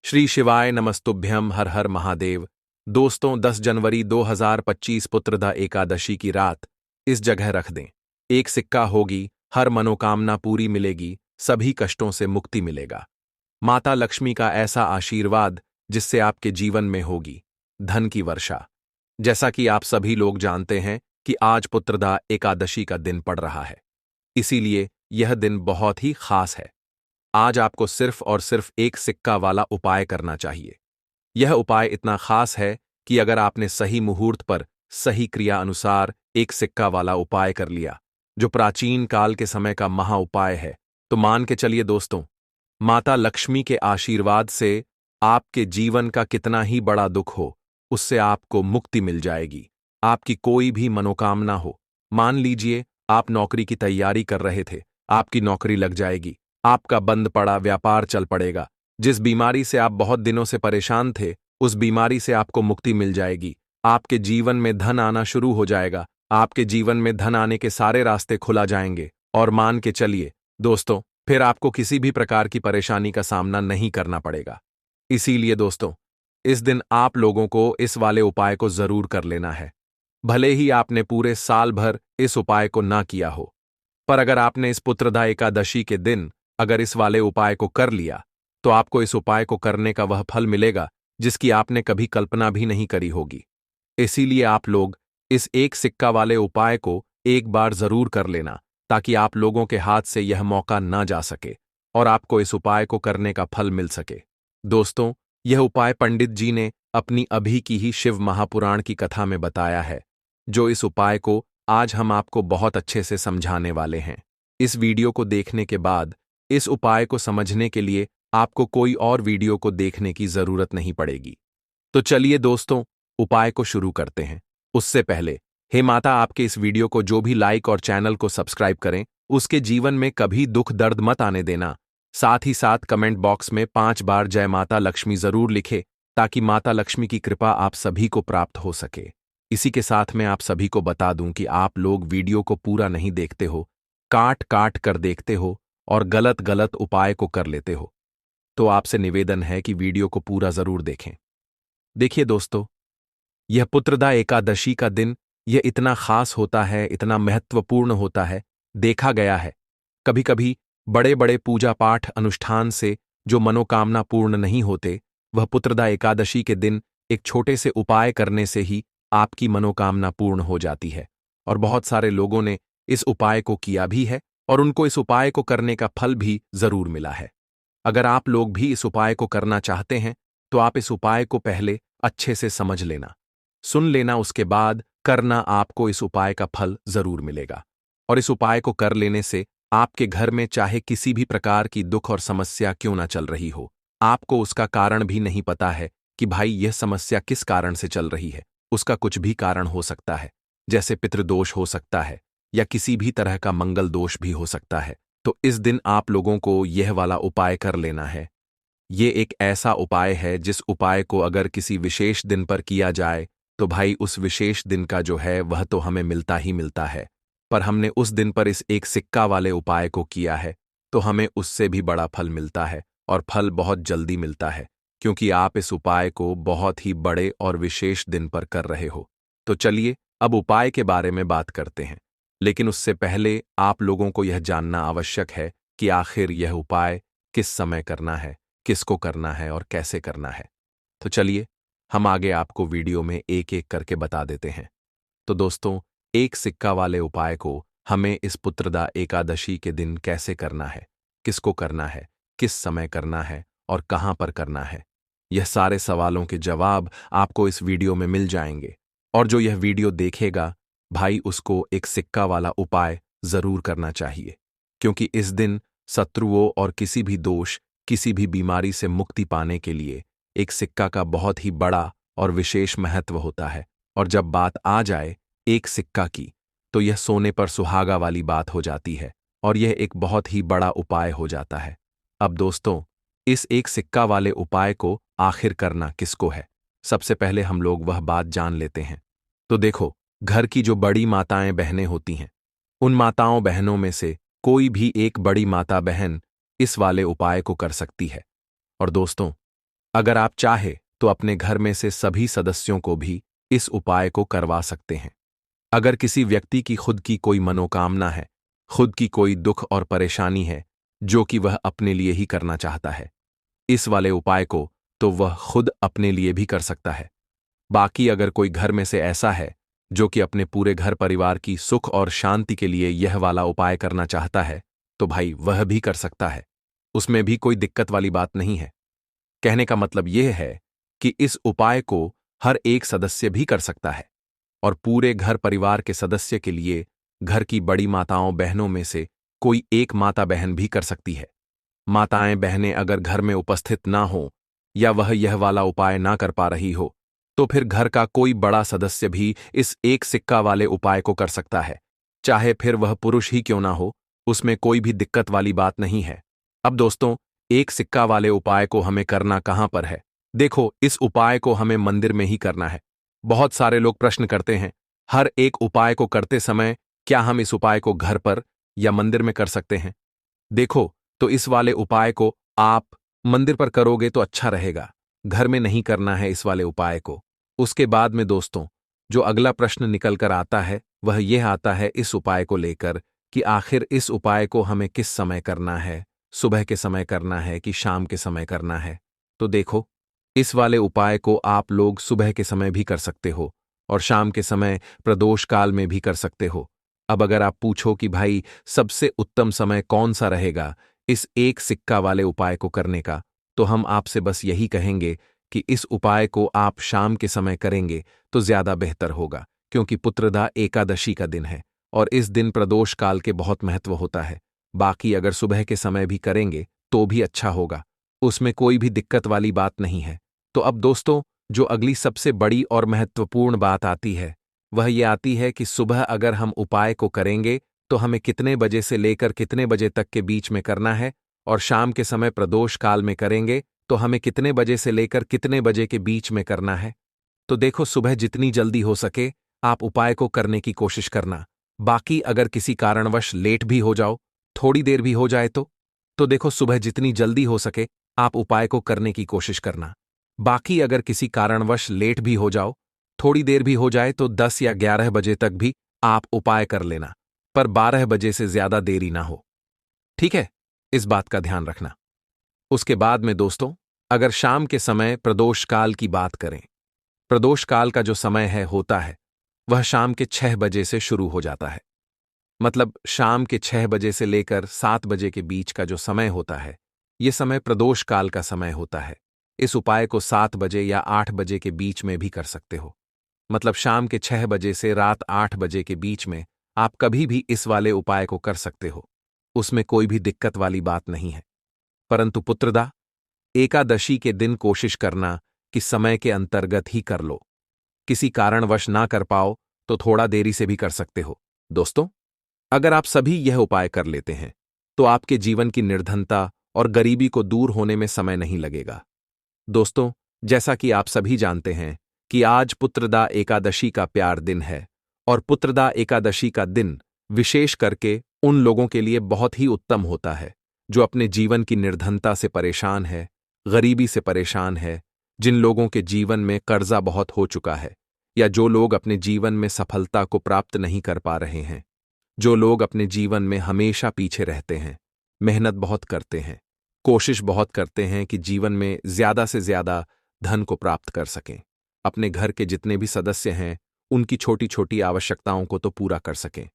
श्री शिवाय नमस्तुभ्यम हर हर महादेव। दोस्तों 10 जनवरी 2025 पुत्रदा एकादशी की रात इस जगह रख दें। एक सिक्का होगी, हर मनोकामना पूरी मिलेगी, सभी कष्टों से मुक्ति मिलेगा। माता लक्ष्मी का ऐसा आशीर्वाद जिससे आपके जीवन में होगी धन की वर्षा। जैसा कि आप सभी लोग जानते हैं कि आज पुत्रदा एकादशी का दिन पड़ रहा है, इसीलिए यह दिन बहुत ही खास है। आज आपको सिर्फ और सिर्फ एक सिक्का वाला उपाय करना चाहिए। यह उपाय इतना खास है कि अगर आपने सही मुहूर्त पर सही क्रिया अनुसार एक सिक्का वाला उपाय कर लिया, जो प्राचीन काल के समय का महा उपाय है, तो मान के चलिए दोस्तों, माता लक्ष्मी के आशीर्वाद से आपके जीवन का कितना ही बड़ा दुख हो, उससे आपको मुक्ति मिल जाएगी। आपकी कोई भी मनोकामना हो, मान लीजिए आप नौकरी की तैयारी कर रहे थे, आपकी नौकरी लग जाएगी। आपका बंद पड़ा व्यापार चल पड़ेगा। जिस बीमारी से आप बहुत दिनों से परेशान थे, उस बीमारी से आपको मुक्ति मिल जाएगी। आपके जीवन में धन आना शुरू हो जाएगा। आपके जीवन में धन आने के सारे रास्ते खुला जाएंगे। और मान के चलिए दोस्तों, फिर आपको किसी भी प्रकार की परेशानी का सामना नहीं करना पड़ेगा। इसीलिए दोस्तों, इस दिन आप लोगों को इस वाले उपाय को जरूर कर लेना है। भले ही आपने पूरे साल भर इस उपाय को ना किया हो, पर अगर आपने इस पुत्रदा एकादशी के दिन अगर इस वाले उपाय को कर लिया, तो आपको इस उपाय को करने का वह फल मिलेगा जिसकी आपने कभी कल्पना भी नहीं करी होगी। इसीलिए आप लोग इस एक सिक्का वाले उपाय को एक बार जरूर कर लेना, ताकि आप लोगों के हाथ से यह मौका ना जा सके और आपको इस उपाय को करने का फल मिल सके। दोस्तों, यह उपाय पंडित जी ने अपनी अभी की ही शिव महापुराण की कथा में बताया है, जो इस उपाय को आज हम आपको बहुत अच्छे से समझाने वाले हैं। इस वीडियो को देखने के बाद इस उपाय को समझने के लिए आपको कोई और वीडियो को देखने की जरूरत नहीं पड़ेगी। तो चलिए दोस्तों, उपाय को शुरू करते हैं। उससे पहले हे माता, आपके इस वीडियो को जो भी लाइक और चैनल को सब्सक्राइब करें, उसके जीवन में कभी दुख दर्द मत आने देना। साथ ही साथ कमेंट बॉक्स में 5 बार जय माता लक्ष्मी जरूर लिखे, ताकि माता लक्ष्मी की कृपा आप सभी को प्राप्त हो सके। इसी के साथ मैं आप सभी को बता दूं कि आप लोग वीडियो को पूरा नहीं देखते हो, काट काट कर देखते हो और गलत गलत उपाय को कर लेते हो। तो आपसे निवेदन है कि वीडियो को पूरा जरूर देखें। देखिए दोस्तों, यह पुत्रदा एकादशी का दिन यह इतना खास होता है, इतना महत्वपूर्ण होता है। देखा गया है कभी कभी बड़े बड़े पूजा पाठ अनुष्ठान से जो मनोकामना पूर्ण नहीं होते, वह पुत्रदा एकादशी के दिन एक छोटे से उपाय करने से ही आपकी मनोकामना पूर्ण हो जाती है। और बहुत सारे लोगों ने इस उपाय को किया भी है और उनको इस उपाय को करने का फल भी जरूर मिला है। अगर आप लोग भी इस उपाय को करना चाहते हैं, तो आप इस उपाय को पहले अच्छे से समझ लेना, सुन लेना, उसके बाद करना। आपको इस उपाय का फल जरूर मिलेगा। और इस उपाय को कर लेने से आपके घर में चाहे किसी भी प्रकार की दुख और समस्या क्यों ना चल रही हो, आपको उसका कारण भी नहीं पता है कि भाई यह समस्या किस कारण से चल रही है, उसका कुछ भी कारण हो सकता है। जैसे पितृदोष हो सकता है या किसी भी तरह का मंगल दोष भी हो सकता है। तो इस दिन आप लोगों को यह वाला उपाय कर लेना है। ये एक ऐसा उपाय है जिस उपाय को अगर किसी विशेष दिन पर किया जाए, तो भाई उस विशेष दिन का जो है वह तो हमें मिलता ही मिलता है। पर हमने उस दिन पर इस एक सिक्का वाले उपाय को किया है, तो हमें उससे भी बड़ा फल मिलता है और फल बहुत जल्दी मिलता है, क्योंकि आप इस उपाय को बहुत ही बड़े और विशेष दिन पर कर रहे हो। तो चलिए अब उपाय के बारे में बात करते हैं। लेकिन उससे पहले आप लोगों को यह जानना आवश्यक है कि आखिर यह उपाय किस समय करना है, किसको करना है और कैसे करना है। तो चलिए हम आगे आपको वीडियो में एक एक करके बता देते हैं। तो दोस्तों, एक सिक्का वाले उपाय को हमें इस पुत्रदा एकादशी के दिन कैसे करना है, किसको करना है, किस समय करना है और कहां पर करना है, यह सारे सवालों के जवाब आपको इस वीडियो में मिल जाएंगे। और जो यह वीडियो देखेगा भाई, उसको एक सिक्का वाला उपाय जरूर करना चाहिए, क्योंकि इस दिन शत्रुओं और किसी भी दोष, किसी भी बीमारी से मुक्ति पाने के लिए एक सिक्का का बहुत ही बड़ा और विशेष महत्व होता है। और जब बात आ जाए एक सिक्का की, तो यह सोने पर सुहागा वाली बात हो जाती है और यह एक बहुत ही बड़ा उपाय हो जाता है। अब दोस्तों, इस एक सिक्का वाले उपाय को आखिर करना किसको है, सबसे पहले हम लोग वह बात जान लेते हैं। तो देखो, घर की जो बड़ी माताएं बहनें होती हैं, उन माताओं बहनों में से कोई भी एक बड़ी माता बहन इस वाले उपाय को कर सकती है। और दोस्तों, अगर आप चाहे तो अपने घर में से सभी सदस्यों को भी इस उपाय को करवा सकते हैं। अगर किसी व्यक्ति की खुद की कोई मनोकामना है, खुद की कोई दुख और परेशानी है जो कि वह अपने लिए ही करना चाहता है, इस वाले उपाय को तो वह खुद अपने लिए भी कर सकता है। बाकी अगर कोई घर में से ऐसा है जो कि अपने पूरे घर परिवार की सुख और शांति के लिए यह वाला उपाय करना चाहता है, तो भाई वह भी कर सकता है। उसमें भी कोई दिक्कत वाली बात नहीं है। कहने का मतलब यह है कि इस उपाय को हर एक सदस्य भी कर सकता है और पूरे घर परिवार के सदस्य के लिए घर की बड़ी माताओं बहनों में से कोई एक माता बहन भी कर सकती है। माताएं बहनें अगर घर में उपस्थित ना हो या वह यह वाला उपाय ना कर पा रही हो, तो फिर घर का कोई बड़ा सदस्य भी इस एक सिक्का वाले उपाय को कर सकता है, चाहे फिर वह पुरुष ही क्यों ना हो। उसमें कोई भी दिक्कत वाली बात नहीं है। अब दोस्तों, एक सिक्का वाले उपाय को हमें करना कहां पर है? देखो, इस उपाय को हमें मंदिर में ही करना है। बहुत सारे लोग प्रश्न करते हैं, हर एक उपाय को करते समय क्या हम इस उपाय को घर पर या मंदिर में कर सकते हैं? देखो, तो इस वाले उपाय को आप मंदिर पर करोगे तो अच्छा रहेगा, घर में नहीं करना है इस वाले उपाय को। उसके बाद में दोस्तों, जो अगला प्रश्न निकल कर आता है वह यह आता है इस उपाय को लेकर कि आखिर इस उपाय को हमें किस समय करना है, सुबह के समय करना है कि शाम के समय करना है? तो देखो, इस वाले उपाय को आप लोग सुबह के समय भी कर सकते हो और शाम के समय प्रदोष काल में भी कर सकते हो। अब अगर आप पूछो कि भाई सबसे उत्तम समय कौन सा रहेगा इस एक सिक्का वाले उपाय को करने का, तो हम आपसे बस यही कहेंगे कि इस उपाय को आप शाम के समय करेंगे तो ज्यादा बेहतर होगा, क्योंकि पुत्रदा एकादशी का दिन है और इस दिन प्रदोष काल के बहुत महत्व होता है। बाकी अगर सुबह के समय भी करेंगे तो भी अच्छा होगा, उसमें कोई भी दिक्कत वाली बात नहीं है। तो अब दोस्तों, जो अगली सबसे बड़ी और महत्वपूर्ण बात आती है वह ये आती है कि सुबह अगर हम उपाय को करेंगे तो हमें कितने बजे से लेकर कितने बजे तक के बीच में करना है, और शाम के समय प्रदोष काल में करेंगे तो हमें कितने बजे से लेकर कितने बजे के बीच में करना है। तो देखो, सुबह जितनी जल्दी हो सके आप उपाय को करने की कोशिश करना। बाकी अगर किसी कारणवश लेट भी हो जाओ, थोड़ी देर भी हो जाए तो देखो, सुबह जितनी जल्दी हो सके आप उपाय को करने की कोशिश करना। बाकी अगर किसी कारणवश लेट भी हो जाओ, थोड़ी देर भी हो जाए, तो 10 या 11 बजे तक भी आप उपाय कर लेना, पर 12 बजे से ज्यादा देरी ना हो। ठीक है, इस बात का ध्यान रखना। उसके बाद में दोस्तों, अगर शाम के समय प्रदोष काल की बात करें, प्रदोष काल का जो समय होता है वह शाम के 6 बजे से शुरू हो जाता है। मतलब शाम के 6 बजे से लेकर 7 बजे के बीच का जो समय होता है, यह समय प्रदोष काल का समय होता है। इस उपाय को 7 बजे या 8 बजे के बीच में भी कर सकते हो। मतलब शाम के 6 बजे से रात 8 बजे के बीच में आप कभी भी इस वाले उपाय को कर सकते हो, उसमें कोई भी दिक्कत वाली बात नहीं है। परंतु पुत्रदा एकादशी के दिन कोशिश करना कि समय के अंतर्गत ही कर लो। किसी कारणवश ना कर पाओ तो थोड़ा देरी से भी कर सकते हो। दोस्तों, अगर आप सभी यह उपाय कर लेते हैं तो आपके जीवन की निर्धनता और गरीबी को दूर होने में समय नहीं लगेगा। दोस्तों, जैसा कि आप सभी जानते हैं कि आज पुत्रदा एकादशी का प्यार दिन है, और पुत्रदा एकादशी का दिन विशेष करके उन लोगों के लिए बहुत ही उत्तम होता है जो अपने जीवन की निर्धनता से परेशान है, गरीबी से परेशान है, जिन लोगों के जीवन में कर्जा बहुत हो चुका है, या जो लोग अपने जीवन में सफलता को प्राप्त नहीं कर पा रहे हैं, जो लोग अपने जीवन में हमेशा पीछे रहते हैं, मेहनत बहुत करते हैं, कोशिश बहुत करते हैं कि जीवन में ज्यादा से ज्यादा धन को प्राप्त कर सकें, अपने घर के जितने भी सदस्य हैं उनकी छोटी छोटी आवश्यकताओं को तो पूरा कर सकें।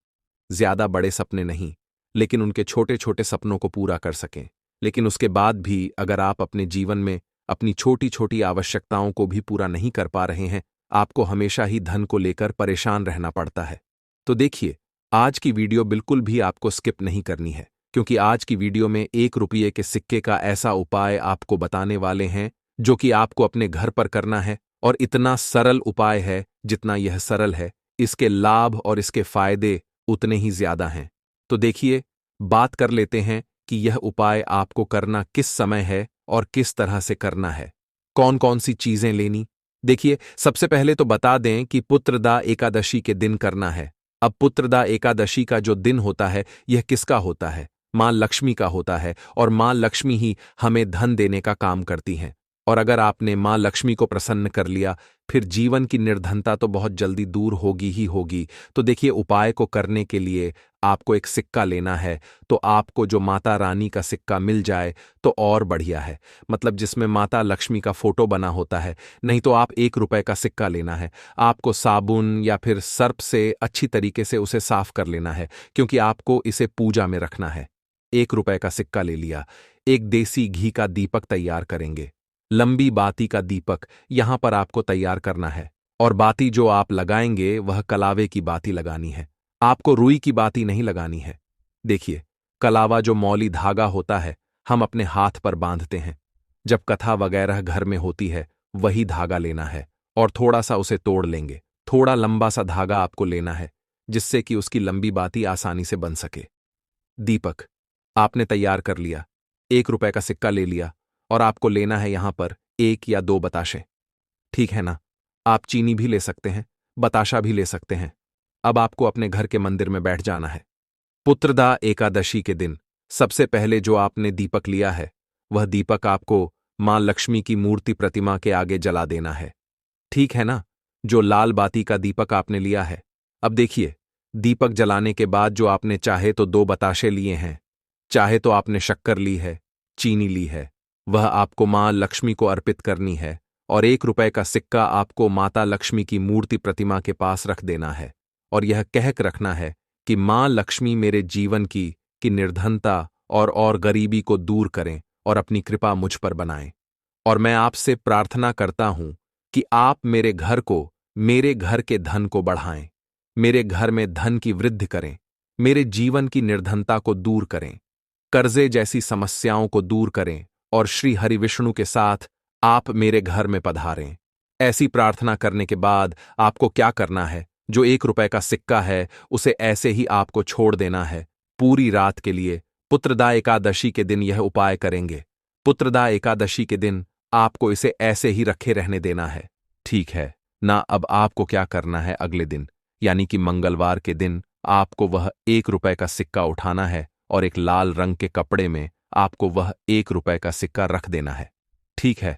ज्यादा बड़े सपने नहीं, लेकिन उनके छोटे छोटे सपनों को पूरा कर सकें। लेकिन उसके बाद भी अगर आप अपने जीवन में अपनी छोटी छोटी आवश्यकताओं को भी पूरा नहीं कर पा रहे हैं, आपको हमेशा ही धन को लेकर परेशान रहना पड़ता है। तो देखिए, आज की वीडियो बिल्कुल भी आपको स्किप नहीं करनी है, क्योंकि आज की वीडियो में 1 रुपये के सिक्के का ऐसा उपाय आपको बताने वाले हैं जो कि आपको अपने घर पर करना है, और इतना सरल उपाय है, जितना यह सरल है इसके लाभ और इसके फायदे उतने ही ज्यादा हैं। तो देखिए, बात कर लेते हैं कि यह उपाय आपको करना किस समय है और किस तरह से करना है, कौन कौन सी चीजें लेनी। देखिए, सबसे पहले तो बता दें कि पुत्रदा एकादशी के दिन करना है। अब पुत्रदा एकादशी का जो दिन होता है यह किसका होता है? मां लक्ष्मी का होता है, और मां लक्ष्मी ही हमें धन देने का काम करती हैं। और अगर आपने माँ लक्ष्मी को प्रसन्न कर लिया, फिर जीवन की निर्धनता तो बहुत जल्दी दूर होगी ही होगी। तो देखिए, उपाय को करने के लिए आपको एक सिक्का लेना है। तो आपको जो माता रानी का सिक्का मिल जाए तो और बढ़िया है, मतलब जिसमें माता लक्ष्मी का फोटो बना होता है। नहीं तो आप 1 रुपए का सिक्का लेना है। आपको साबुन या फिर सर्प से अच्छी तरीके से उसे साफ कर लेना है, क्योंकि आपको इसे पूजा में रखना है। 1 रुपए का सिक्का ले लिया। एक देसी घी का दीपक तैयार करेंगे। लंबी बाती का दीपक यहां पर आपको तैयार करना है, और बाती जो आप लगाएंगे वह कलावे की बाती लगानी है। आपको रुई की बाती नहीं लगानी है। देखिए, कलावा जो मौली धागा होता है, हम अपने हाथ पर बांधते हैं जब कथा वगैरह घर में होती है, वही धागा लेना है और थोड़ा सा उसे तोड़ लेंगे। थोड़ा लंबा सा धागा आपको लेना है, जिससे कि उसकी लंबी बाती आसानी से बन सके। दीपक आपने तैयार कर लिया। 1 रुपए का सिक्का ले लिया, और आपको लेना है यहां पर 1 या 2 बताशे। ठीक है ना? आप चीनी भी ले सकते हैं, बताशा भी ले सकते हैं। अब आपको अपने घर के मंदिर में बैठ जाना है। पुत्रदा एकादशी के दिन सबसे पहले जो आपने दीपक लिया है, वह दीपक आपको मां लक्ष्मी की मूर्ति प्रतिमा के आगे जला देना है। ठीक है ना? जो लाल बाती का दीपक आपने लिया है। अब देखिए, दीपक जलाने के बाद जो आपने चाहे तो 2 बताशे लिए हैं, चाहे तो आपने शक्कर ली है, चीनी ली है, वह आपको मां लक्ष्मी को अर्पित करनी है। और 1 रुपए का सिक्का आपको माता लक्ष्मी की मूर्ति प्रतिमा के पास रख देना है, और यह कहक रखना है कि मां लक्ष्मी मेरे जीवन की निर्धनता और गरीबी को दूर करें और अपनी कृपा मुझ पर बनाएं। और मैं आपसे प्रार्थना करता हूं कि आप मेरे घर को, मेरे घर के धन को बढ़ाएं, मेरे घर में धन की वृद्धि करें, मेरे जीवन की निर्धनता को दूर करें, कर्जे जैसी समस्याओं को दूर करें, और श्री हरि विष्णु के साथ आप मेरे घर में पधारें। ऐसी प्रार्थना करने के बाद आपको क्या करना है? जो 1 रुपए का सिक्का है, उसे ऐसे ही आपको छोड़ देना है पूरी रात के लिए। पुत्रदा एकादशी के दिन यह उपाय करेंगे। पुत्रदा एकादशी के दिन आपको इसे ऐसे ही रखे रहने देना है। ठीक है ना? अब आपको क्या करना है? अगले दिन यानी कि मंगलवार के दिन आपको वह 1 रुपए का सिक्का उठाना है, और एक लाल रंग के कपड़े में आपको वह 1 रुपए का सिक्का रख देना है। ठीक है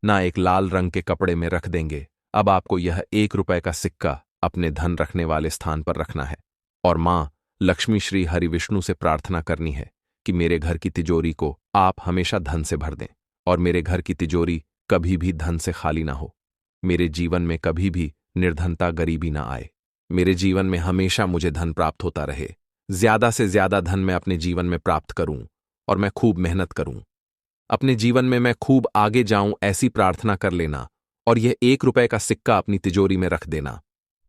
ना? एक लाल रंग के कपड़े में रख देंगे। अब आपको यह 1 रुपए का सिक्का अपने धन रखने वाले स्थान पर रखना है, और मां लक्ष्मी श्री हरि विष्णु से प्रार्थना करनी है कि मेरे घर की तिजोरी को आप हमेशा धन से भर दें, और मेरे घर की तिजोरी कभी भी धन से खाली ना हो। मेरे जीवन में कभी भी निर्धनता, गरीबी ना आए। मेरे जीवन में हमेशा मुझे धन प्राप्त होता रहे। ज्यादा से ज्यादा धन मैं अपने जीवन में प्राप्त करूं, और मैं खूब मेहनत करूं। अपने जीवन में मैं खूब आगे जाऊं, ऐसी प्रार्थना कर लेना, और यह 1 रुपए का सिक्का अपनी तिजोरी में रख देना।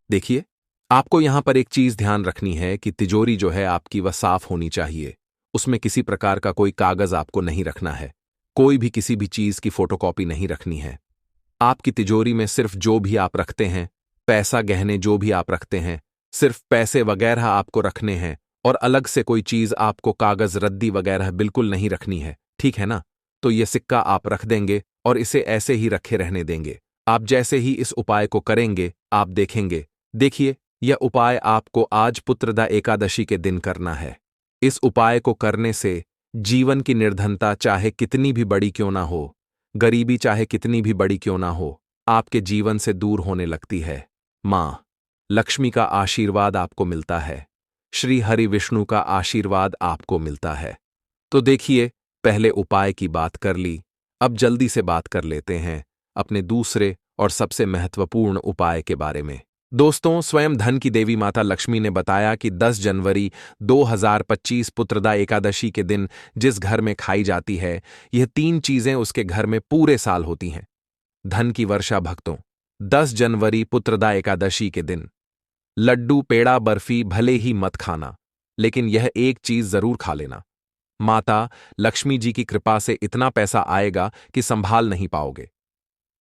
देखिए, आपको यहां पर एक चीज ध्यान रखनी है कि तिजोरी जो है आपकी, वह साफ होनी चाहिए। उसमें किसी प्रकार का कोई कागज आपको नहीं रखना है। कोई भी किसी भी चीज की फोटोकॉपी नहीं रखनी है। आपकी तिजोरी में सिर्फ जो भी आप रखते हैं, पैसा, गहने जो भी आप रखते हैं, सिर्फ पैसे वगैरह आपको रखने हैं, और अलग से कोई चीज आपको, कागज, रद्दी वगैरह बिल्कुल नहीं रखनी है। ठीक है ना? तो यह सिक्का आप रख देंगे और इसे ऐसे ही रखे रहने देंगे। आप जैसे ही इस उपाय को करेंगे, आप देखेंगे। देखिए, यह उपाय आपको आज पुत्रदा एकादशी के दिन करना है। इस उपाय को करने से जीवन की निर्धनता चाहे कितनी भी बड़ी क्यों ना हो, गरीबी चाहे कितनी भी बड़ी क्यों ना हो, आपके जीवन से दूर होने लगती है। मां लक्ष्मी का आशीर्वाद आपको मिलता है। श्री हरि विष्णु का आशीर्वाद आपको मिलता है। तो देखिए, पहले उपाय की बात कर ली, अब जल्दी से बात कर लेते हैं अपने दूसरे और सबसे महत्वपूर्ण उपाय के बारे में। दोस्तों, स्वयं धन की देवी माता लक्ष्मी ने बताया कि 10 जनवरी 2025 पुत्रदा एकादशी के दिन जिस घर में खाई जाती है, यह 3 चीजें उसके घर में पूरे साल होती हैं। धन की वर्षा भक्तों, 10 जनवरी पुत्रदा एकादशी के दिन लड्डू, पेड़ा, बर्फी भले ही मत खाना, लेकिन यह एक चीज जरूर खा लेना। माता लक्ष्मी जी की कृपा से इतना पैसा आएगा कि संभाल नहीं पाओगे।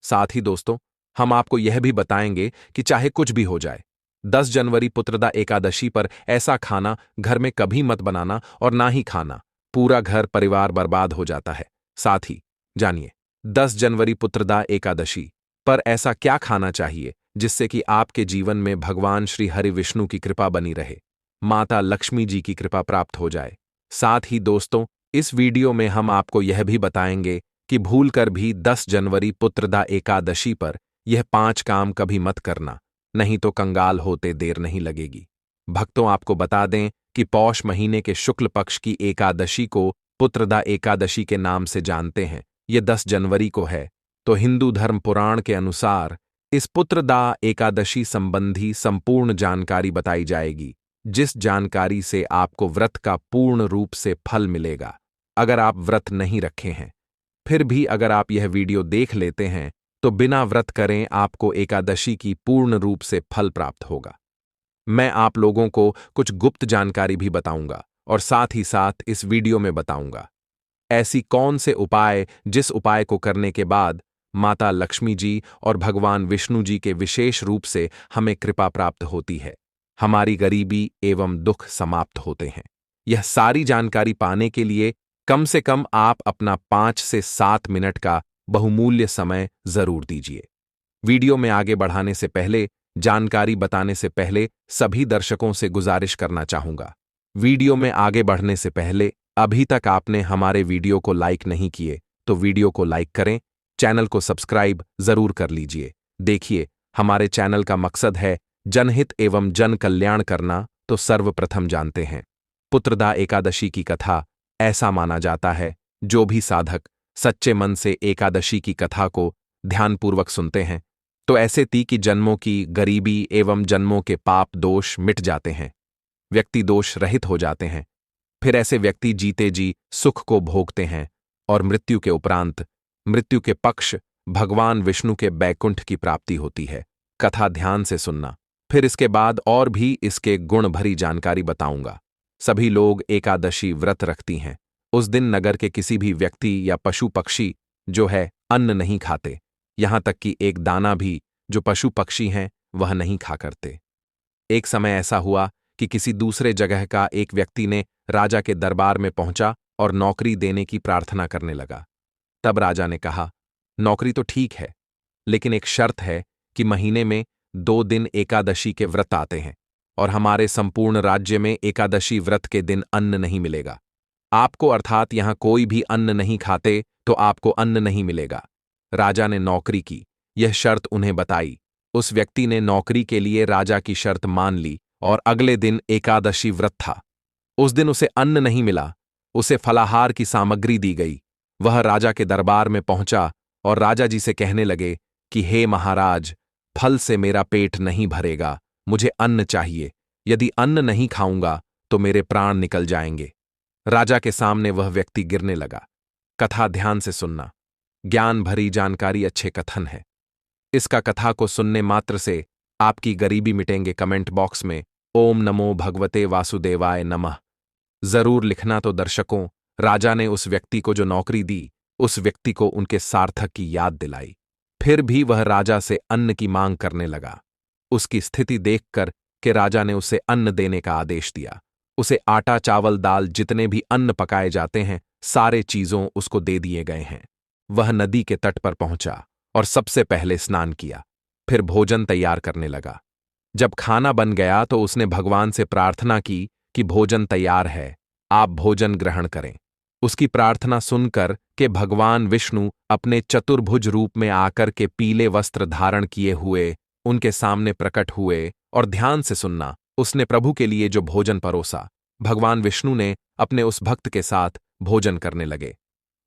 साथ ही दोस्तों, हम आपको यह भी बताएंगे कि चाहे कुछ भी हो जाए, 10 जनवरी पुत्रदा एकादशी पर ऐसा खाना घर में कभी मत बनाना और ना ही खाना। पूरा घर परिवार बर्बाद हो जाता है। साथ ही जानिए, 10 जनवरी पुत्रदा एकादशी पर ऐसा क्या खाना चाहिए जिससे कि आपके जीवन में भगवान श्री हरि विष्णु की कृपा बनी रहे, माता लक्ष्मी जी की कृपा प्राप्त हो जाए। साथ ही दोस्तों, इस वीडियो में हम आपको यह भी बताएंगे कि भूलकर भी 10 जनवरी पुत्रदा एकादशी पर यह 5 काम कभी मत करना, नहीं तो कंगाल होते देर नहीं लगेगी। भक्तों, आपको बता दें कि पौष महीने के शुक्ल पक्ष की एकादशी को पुत्रदा एकादशी के नाम से जानते हैं। ये 10 जनवरी को है। तो हिंदू धर्म पुराण के अनुसार इस पुत्रदा एकादशी संबंधी संपूर्ण जानकारी बताई जाएगी, जिस जानकारी से आपको व्रत का पूर्ण रूप से फल मिलेगा। अगर आप व्रत नहीं रखे हैं, फिर भी अगर आप यह वीडियो देख लेते हैं, तो बिना व्रत करें आपको एकादशी की पूर्ण रूप से फल प्राप्त होगा। मैं आप लोगों को कुछ गुप्त जानकारी भी बताऊंगा और साथ ही साथ इस वीडियो में बताऊंगा ऐसी कौन से उपाय जिस उपाय को करने के बाद माता लक्ष्मी जी और भगवान विष्णु जी के विशेष रूप से हमें कृपा प्राप्त होती है, हमारी गरीबी एवं दुख समाप्त होते हैं। यह सारी जानकारी पाने के लिए कम से कम आप अपना 5 से 7 मिनट का बहुमूल्य समय जरूर दीजिए। वीडियो में आगे बढ़ाने से पहले, जानकारी बताने से पहले सभी दर्शकों से गुजारिश करना चाहूंगा, वीडियो में आगे बढ़ने से पहले अभी तक आपने हमारे वीडियो को लाइक नहीं किए तो वीडियो को लाइक करें, चैनल को सब्सक्राइब जरूर कर लीजिए। देखिए, हमारे चैनल का मकसद है जनहित एवं जन कल्याण करना, तो सर्वप्रथम जानते हैं पुत्रदा एकादशी की कथा। ऐसा माना जाता है, जो भी साधक सच्चे मन से एकादशी की कथा को ध्यानपूर्वक सुनते हैं, तो ऐसे 30 जन्मों की गरीबी एवं जन्मों के पाप दोष मिट जाते हैं, व्यक्ति दोष रहित हो जाते हैं। फिर ऐसे व्यक्ति जीते जी सुख को भोगते हैं और मृत्यु के उपरांत, मृत्यु के पक्ष, भगवान विष्णु के बैकुंठ की प्राप्ति होती है। कथा ध्यान से सुनना, फिर इसके बाद और भी इसके गुण भरी जानकारी बताऊंगा। सभी लोग एकादशी व्रत रखती हैं। उस दिन नगर के किसी भी व्यक्ति या पशु पक्षी जो है अन्न नहीं खाते, यहां तक कि एक दाना भी जो पशु पक्षी हैं वह नहीं खा करते। एक समय ऐसा हुआ कि किसी दूसरे जगह का एक व्यक्ति ने राजा के दरबार में पहुंचा और नौकरी देने की प्रार्थना करने लगा। तब राजा ने कहा, नौकरी तो ठीक है, लेकिन एक शर्त है कि महीने में 2 दिन एकादशी के व्रत आते हैं और हमारे संपूर्ण राज्य में एकादशी व्रत के दिन अन्न नहीं मिलेगा। आपको, अर्थात यहां कोई भी अन्न नहीं खाते तो आपको अन्न नहीं मिलेगा। राजा ने नौकरी की यह शर्त उन्हें बताई। उस व्यक्ति ने नौकरी के लिए राजा की शर्त मान ली और अगले दिन एकादशी व्रत था। उस दिन उसे अन्न नहीं मिला, उसे फलाहार की सामग्री दी गई। वह राजा के दरबार में पहुंचा और राजा जी से कहने लगे कि हे महाराज, फल से मेरा पेट नहीं भरेगा, मुझे अन्न चाहिए। यदि अन्न नहीं खाऊंगा तो मेरे प्राण निकल जाएंगे। राजा के सामने वह व्यक्ति गिरने लगा। कथा ध्यान से सुनना, ज्ञान भरी जानकारी अच्छे कथन है। इसका कथा को सुनने मात्र से आपकी गरीबी मिटेंगे। कमेंट बॉक्स में ओम नमो भगवते वासुदेवाय नमः जरूर लिखना। तो दर्शकों, राजा ने उस व्यक्ति को जो नौकरी दी, उस व्यक्ति को उनके सार्थक की याद दिलाई। फिर भी वह राजा से अन्न की मांग करने लगा। उसकी स्थिति देखकर के राजा ने उसे अन्न देने का आदेश दिया। उसे आटा, चावल, दाल, जितने भी अन्न पकाए जाते हैं, सारे चीजों उसको दे दिए गए हैं। वह नदी के तट पर पहुंचा और सबसे पहले स्नान किया, फिर भोजन तैयार करने लगा। जब खाना बन गया तो उसने भगवान से प्रार्थना की कि भोजन तैयार है, आप भोजन ग्रहण करें। उसकी प्रार्थना सुनकर के भगवान विष्णु अपने चतुर्भुज रूप में आकर के पीले वस्त्र धारण किए हुए उनके सामने प्रकट हुए और ध्यान से सुनना, उसने प्रभु के लिए जो भोजन परोसा, भगवान विष्णु ने अपने उस भक्त के साथ भोजन करने लगे।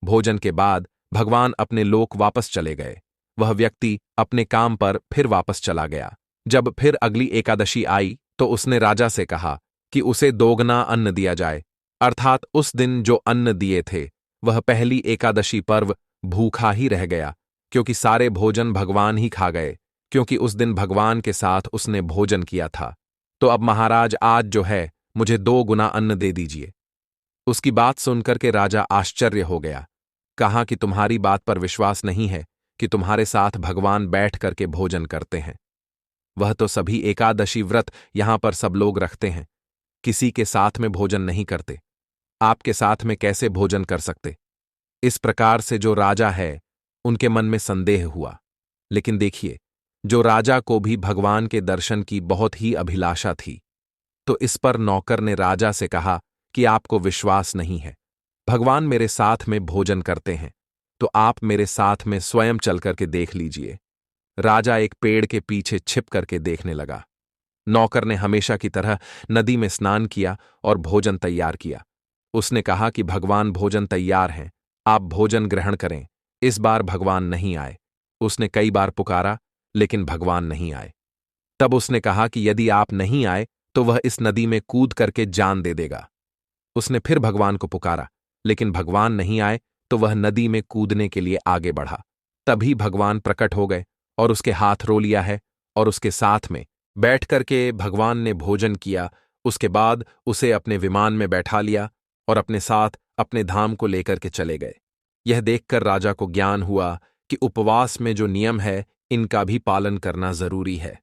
भोजन के बाद भगवान अपने लोक वापस चले गए। वह व्यक्ति अपने काम पर फिर वापस चला गया। जब फिर अगली एकादशी आई तो उसने राजा से कहा कि उसे दोगुना अन्न दिया जाए, अर्थात उस दिन जो अन्न दिए थे वह पहली एकादशी पर्व भूखा ही रह गया, क्योंकि सारे भोजन भगवान ही खा गए, क्योंकि उस दिन भगवान के साथ उसने भोजन किया था। तो अब महाराज, आज जो है मुझे 2 गुना अन्न दे दीजिए। उसकी बात सुनकर के राजा आश्चर्य हो गया। कहा कि तुम्हारी बात पर विश्वास नहीं है कि तुम्हारे साथ भगवान बैठ करके भोजन करते हैं। वह तो सभी एकादशी व्रत यहां पर सब लोग रखते हैं, किसी के साथ में भोजन नहीं करते। आपके साथ में कैसे भोजन कर सकते? इस प्रकार से जो राजा है उनके मन में संदेह हुआ। लेकिन देखिए, जो राजा को भी भगवान के दर्शन की बहुत ही अभिलाषा थी, तो इस पर नौकर ने राजा से कहा कि आपको विश्वास नहीं है, भगवान मेरे साथ में भोजन करते हैं, तो आप मेरे साथ में स्वयं चल करके देख लीजिए। राजा एक पेड़ के पीछे छिप करके देखने लगा। नौकर ने हमेशा की तरह नदी में स्नान किया और भोजन तैयार किया। उसने कहा कि भगवान भोजन तैयार हैं, आप भोजन ग्रहण करें। इस बार भगवान नहीं आए। उसने कई बार पुकारा, लेकिन भगवान नहीं आए। तब उसने कहा कि यदि आप नहीं आए तो वह इस नदी में कूद करके जान दे देगा। उसने फिर भगवान को पुकारा, लेकिन भगवान नहीं आए तो वह नदी में कूदने के लिए आगे बढ़ा। तभी भगवान प्रकट हो गए और उसके हाथ रो लिया है और उसके साथ में बैठ करके भगवान ने भोजन किया। उसके बाद उसे अपने विमान में बैठा लिया और अपने साथ अपने धाम को लेकर के चले गए। यह देखकर राजा को ज्ञान हुआ कि उपवास में जो नियम है इनका भी पालन करना जरूरी है।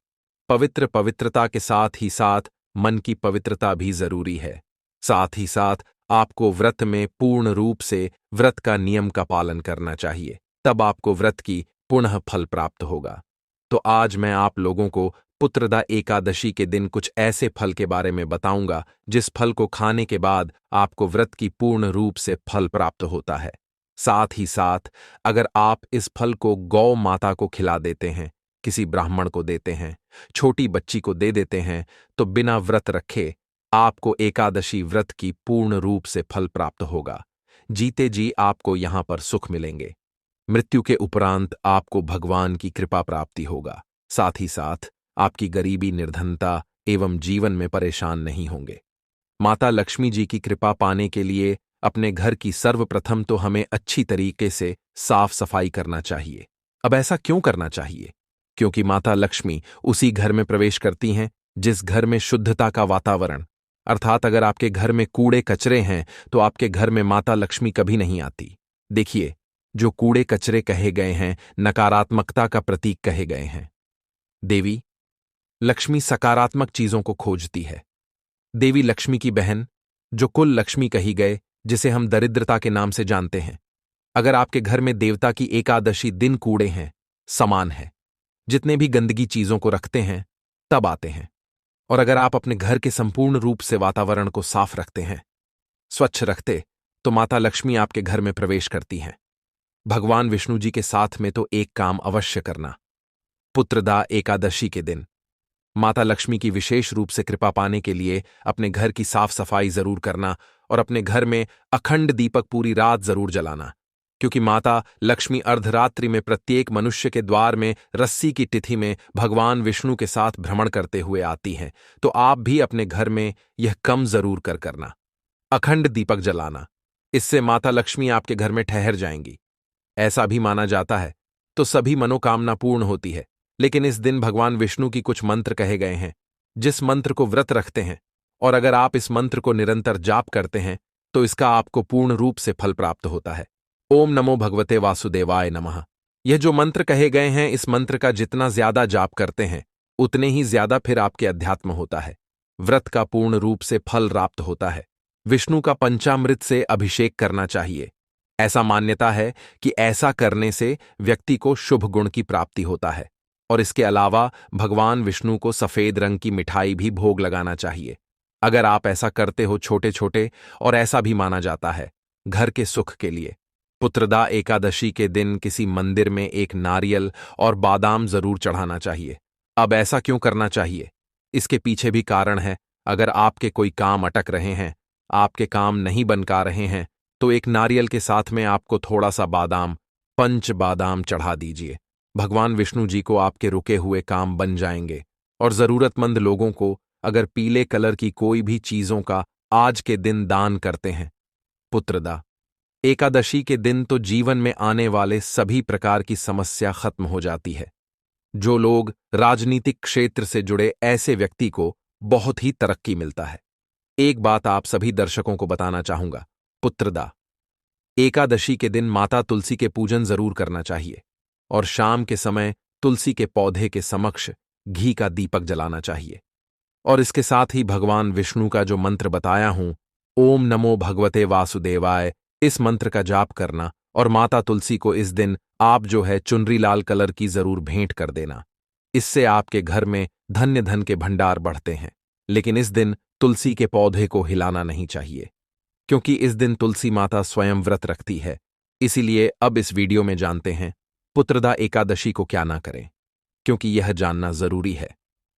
पवित्रता के साथ ही साथ मन की पवित्रता भी जरूरी है। साथ ही साथ आपको व्रत में पूर्ण रूप से व्रत का नियम का पालन करना चाहिए, तब आपको व्रत की पुनः फल प्राप्त होगा। तो आज मैं आप लोगों को पुत्रदा एकादशी के दिन कुछ ऐसे फल के बारे में बताऊंगा जिस फल को खाने के बाद आपको व्रत की पूर्ण रूप से फल प्राप्त होता है। साथ ही साथ अगर आप इस फल को गौ माता को खिला देते हैं, किसी ब्राह्मण को देते हैं, छोटी बच्ची को दे देते हैं, तो बिना व्रत रखे आपको एकादशी व्रत की पूर्ण रूप से फल प्राप्त होगा। जीते जी आपको यहां पर सुख मिलेंगे। मृत्यु के उपरांत आपको भगवान की कृपा प्राप्ति होगा। साथ ही साथ आपकी गरीबी, निर्धनता एवं जीवन में परेशान नहीं होंगे। माता लक्ष्मी जी की कृपा पाने के लिए अपने घर की सर्वप्रथम तो हमें अच्छी तरीके से साफ सफाई करना चाहिए। अब ऐसा क्यों करना चाहिए? क्योंकि माता लक्ष्मी उसी घर में प्रवेश करती हैं जिस घर में शुद्धता का वातावरण, अर्थात अगर आपके घर में कूड़े कचरे हैं तो आपके घर में माता लक्ष्मी कभी नहीं आती। देखिए, जो कूड़े कचरे कहे गए हैं नकारात्मकता का प्रतीक कहे गए हैं। देवी लक्ष्मी सकारात्मक चीजों को खोजती है। देवी लक्ष्मी की बहन जो कुल लक्ष्मी कही गए, जिसे हम दरिद्रता के नाम से जानते हैं। अगर आपके घर में देवता की एकादशी दिन कूड़े हैं, समान है, जितने भी गंदगी चीजों को रखते हैं तब आते हैं। और अगर आप अपने घर के संपूर्ण रूप से वातावरण को साफ रखते हैं, स्वच्छ रखते, तो माता लक्ष्मी आपके घर में प्रवेश करती हैं। भगवान विष्णु जी के साथ में तो एक काम अवश्य करना। पुत्रदा एकादशी के दिन माता लक्ष्मी की विशेष रूप से कृपा पाने के लिए अपने घर की साफ सफाई जरूर करना और अपने घर में अखंड दीपक पूरी रात जरूर जलाना, क्योंकि माता लक्ष्मी अर्धरात्रि में प्रत्येक मनुष्य के द्वार में रस्सी की तिथि में भगवान विष्णु के साथ भ्रमण करते हुए आती हैं। तो आप भी अपने घर में यह कम जरूर करना, अखंड दीपक जलाना। इससे माता लक्ष्मी आपके घर में ठहर जाएंगी। ऐसा भी माना जाता है तो सभी मनोकामना पूर्ण होती है। लेकिन इस दिन भगवान विष्णु की कुछ मंत्र कहे गए हैं, जिस मंत्र को व्रत रखते हैं और अगर आप इस मंत्र को निरंतर जाप करते हैं तो इसका आपको पूर्ण रूप से फल प्राप्त होता है। ओम नमो भगवते वासुदेवाय नमः। यह जो मंत्र कहे गए हैं, इस मंत्र का जितना ज्यादा जाप करते हैं उतने ही ज्यादा फिर आपके अध्यात्म होता है, व्रत का पूर्ण रूप से फल प्राप्त होता है। विष्णु का पंचामृत से अभिषेक करना चाहिए। ऐसा मान्यता है कि ऐसा करने से व्यक्ति को शुभ गुण की प्राप्ति होता है। और इसके अलावा भगवान विष्णु को सफेद रंग की मिठाई भी भोग लगाना चाहिए। अगर आप ऐसा करते हो छोटे छोटे, और ऐसा भी माना जाता है घर के सुख के लिए, पुत्रदा एकादशी के दिन किसी मंदिर में एक नारियल और बादाम जरूर चढ़ाना चाहिए। अब ऐसा क्यों करना चाहिए? इसके पीछे भी कारण है। अगर आपके कोई काम अटक रहे हैं, आपके काम नहीं बन पा रहे हैं, तो एक नारियल के साथ में आपको थोड़ा सा बादाम, 5 बादाम चढ़ा दीजिए। भगवान विष्णु जी को आपके रुके हुए काम बन जाएंगे। और जरूरतमंद लोगों को अगर पीले कलर की कोई भी चीजों का आज के दिन दान करते हैं। पुत्रदा एकादशी के दिन तो जीवन में आने वाले सभी प्रकार की समस्या खत्म हो जाती है। जो लोग राजनीतिक क्षेत्र से जुड़े, ऐसे व्यक्ति को बहुत ही तरक्की मिलता है। एक बात आप सभी दर्शकों को बताना चाहूंगा, पुत्रदा एकादशी के दिन माता तुलसी के पूजन जरूर करना चाहिए और शाम के समय तुलसी के पौधे के समक्ष घी का दीपक जलाना चाहिए। और इसके साथ ही भगवान विष्णु का जो मंत्र बताया हूं, ओम नमो भगवते वासुदेवाय, इस मंत्र का जाप करना। और माता तुलसी को इस दिन आप जो है चुनरी लाल कलर की जरूर भेंट कर देना। इससे आपके घर में धन्य धन के भंडार बढ़ते हैं। लेकिन इस दिन तुलसी के पौधे को हिलाना नहीं चाहिए, क्योंकि इस दिन तुलसी माता स्वयं व्रत रखती है। इसीलिए अब इस वीडियो में जानते हैं पुत्रदा एकादशी को क्या ना करें, क्योंकि यह जानना जरूरी है।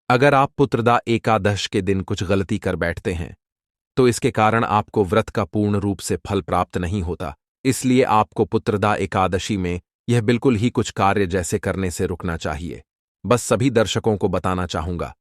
अगर आप पुत्रदा एकादश के दिन कुछ गलती कर बैठते हैं तो इसके कारण आपको व्रत का पूर्ण रूप से फल प्राप्त नहीं होता। इसलिए आपको पुत्रदा एकादशी में यह बिल्कुल ही कुछ कार्य जैसे करने से रुकना चाहिए। बस सभी दर्शकों को बताना चाहूंगा,